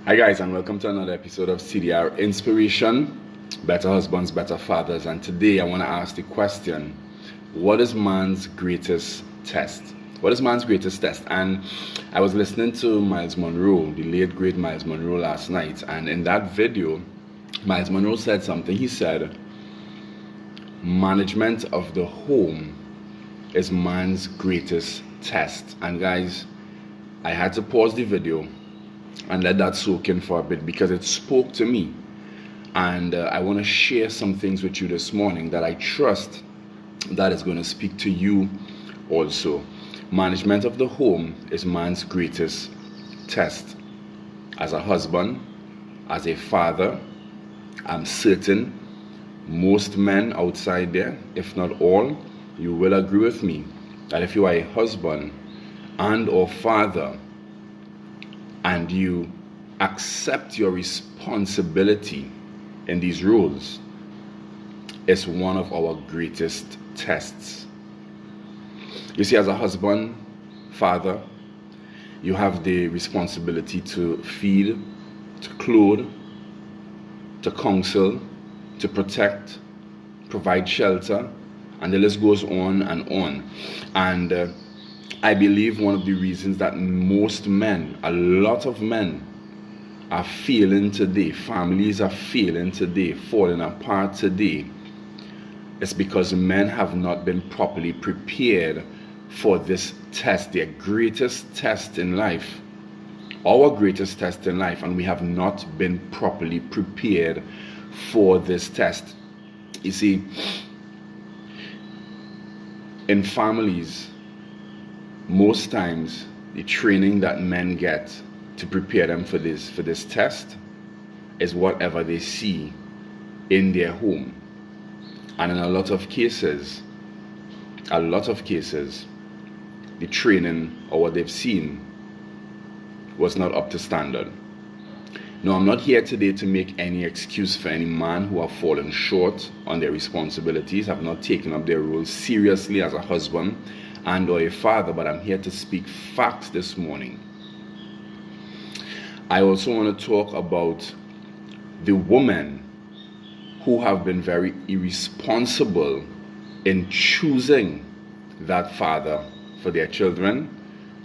Hi guys, and welcome to another episode of CDR Inspiration, Better Husbands, Better Fathers. And today I want to ask the question, what is man's greatest test? What is man's greatest test? And I was listening to Myles Munroe, the late great Myles Munroe, last night, and in that video, Myles Munroe said something. He said, management of the home is man's greatest test. And guys, I had to pause the video and let that soak in for a bit because it spoke to me. And I want to share some things with you this morning that I trust that is going to speak to you also. Management of the home is man's greatest test. As a husband, as a father, I'm certain most men outside there, if not all, you will agree with me that if you are a husband and or father and you accept your responsibility in these roles, it's one of our greatest tests. You see, as a husband, father, you have the responsibility to feed, to clothe, to counsel, to protect, provide shelter, and the list goes on and on. And I believe one of the reasons that most men, a lot of men, are failing today, families are failing today, falling apart today, is because men have not been properly prepared for this test, their greatest test in life, our greatest test in life, and we have not been properly prepared for this test. You see, in families, most times the training that men get to prepare them for this test is whatever they see in their home. And in a lot of cases, the training or what they've seen was not up to standard. Now, I'm not here today to make any excuse for any man who have fallen short on their responsibilities, have not taken up their role seriously as a husband and or a father, but I'm here to speak facts this morning. I also want to talk about the women who have been very irresponsible in choosing that father for their children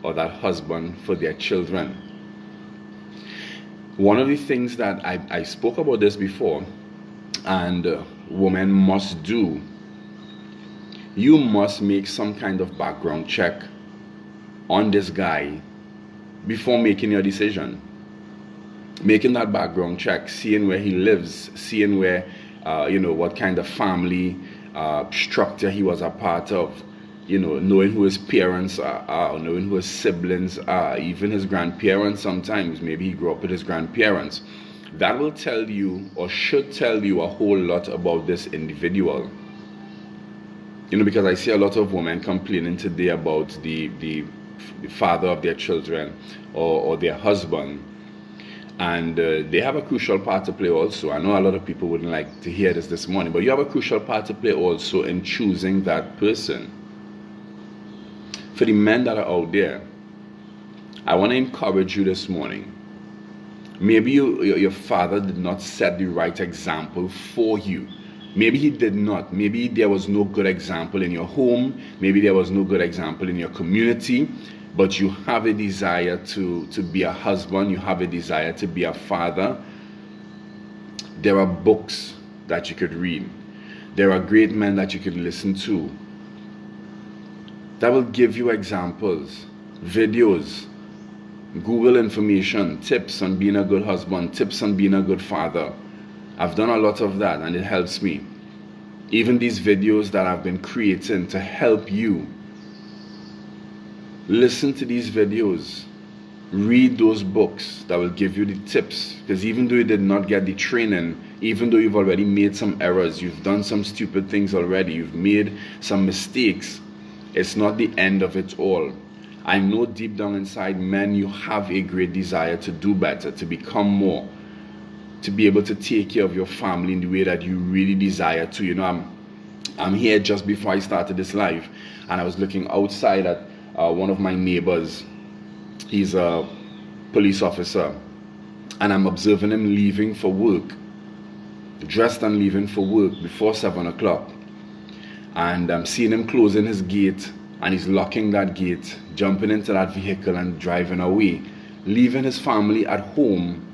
or that husband for their children. One of the things that I spoke about this before, and women must do, you must make some kind of background check on this guy before making your decision. Making that background check, seeing where he lives, seeing where, what kind of family structure he was a part of, knowing who his parents are, knowing who his siblings are, even his grandparents sometimes. Maybe he grew up with his grandparents. That will tell you, or should tell you, a whole lot about this individual. Because I see a lot of women complaining today about the father of their children or their husband. And they have a crucial part to play also. I know a lot of people wouldn't like to hear this morning, but you have a crucial part to play also in choosing that person. For the men that are out there, I want to encourage you this morning. Maybe your father did not set the right example for you. Maybe he did not. Maybe there was no good example in your home. Maybe there was no good example in your community. But you have a desire to be a husband. You have a desire to be a father. There are books that you could read. There are great men that you could listen to that will give you examples, videos, Google information, tips on being a good husband, tips on being a good father. I've done a lot of that and it helps me. Even these videos that I've been creating to help you. Listen to these videos. Read those books that will give you the tips. Because even though you did not get the training, even though you've already made some errors, you've done some stupid things already, you've made some mistakes, it's not the end of it all. I know deep down inside, men, you have a great desire to do better, to become more, to be able to take care of your family in the way that you really desire to. I'm here just before I started this live, and I was looking outside at one of my neighbors. He's a police officer, and I'm observing him leaving for work, dressed and leaving for work before 7 o'clock. And I'm seeing him closing his gate, and he's locking that gate, jumping into that vehicle and driving away, leaving his family at home.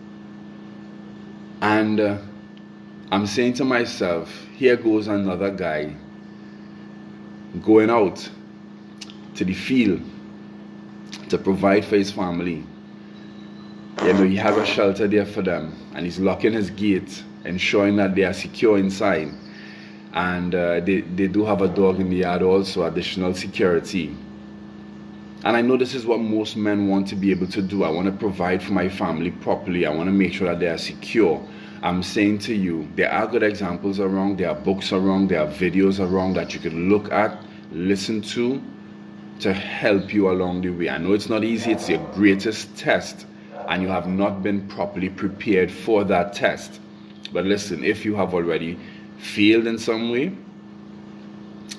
And I'm saying to myself, here goes another guy going out to the field to provide for his family. You know, he has a shelter there for them, and he's locking his gate, ensuring that they are secure inside. And they do have a dog in the yard also, additional security. And I know this is what most men want to be able to do. I want to provide for my family properly. I want to make sure that they are secure. I'm saying to you, there are good examples around, there are books around, there are videos around that you could look at, listen to help you along the way. I know it's not easy, it's your greatest test, and you have not been properly prepared for that test. But listen, if you have already failed in some way,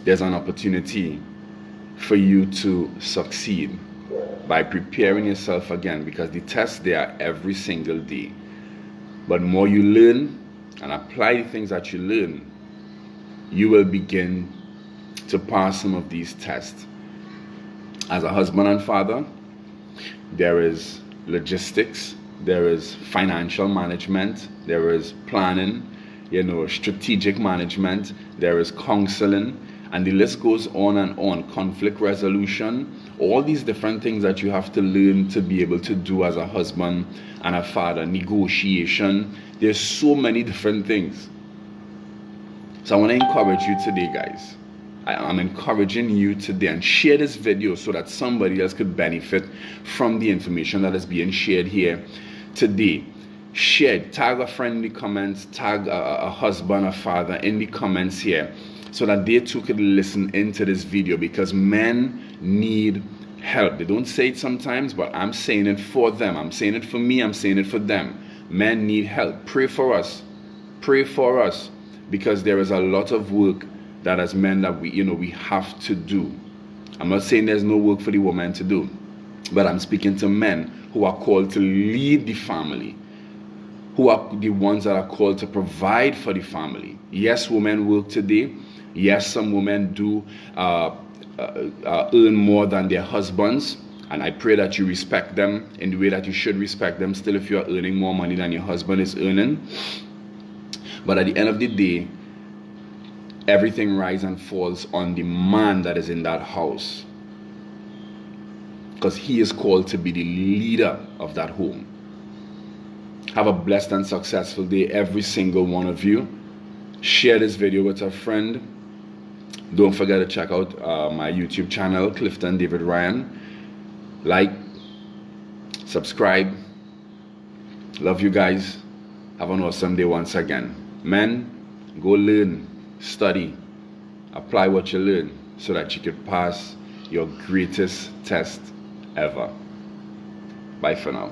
there's an opportunity for you to succeed by preparing yourself again, because the tests, they are every single day. But more you learn and apply the things that you learn, you will begin to pass some of these tests. As a husband and father, there is logistics, there is financial management, there is planning, strategic management, there is counseling, and the list goes on and on. Conflict resolution, all these different things that you have to learn to be able to do as a husband and a father. Negotiation, there's so many different things. So I want to encourage you today, guys. I'm encouraging you today, and share this video so that somebody else could benefit from the information that is being shared here today. Share, tag a friend in the comments, tag a husband, a father in the comments here, so that they too could listen into this video, because men need help. They don't say it sometimes, but I'm saying it for them. I'm saying it for me, I'm saying it for them. Men need help. Pray for us. Pray for us, because there is a lot of work that as men that we have to do. I'm not saying there's no work for the woman to do, but I'm speaking to men who are called to lead the family, who are the ones that are called to provide for the family. Yes, women work today. Yes, some women do earn more than their husbands, and I pray that you respect them in the way that you should respect them still if you are earning more money than your husband is earning. But at the end of the day, everything rises and falls on the man that is in that house, because he is called to be the leader of that home. Have a blessed and successful day, every single one of you. Share this video with a friend. Don't forget to check out my YouTube channel, Clifton David Ryan. Like, subscribe. Love you guys. Have an awesome day once again. Men, go learn, study, apply what you learn so that you can pass your greatest test ever. Bye for now.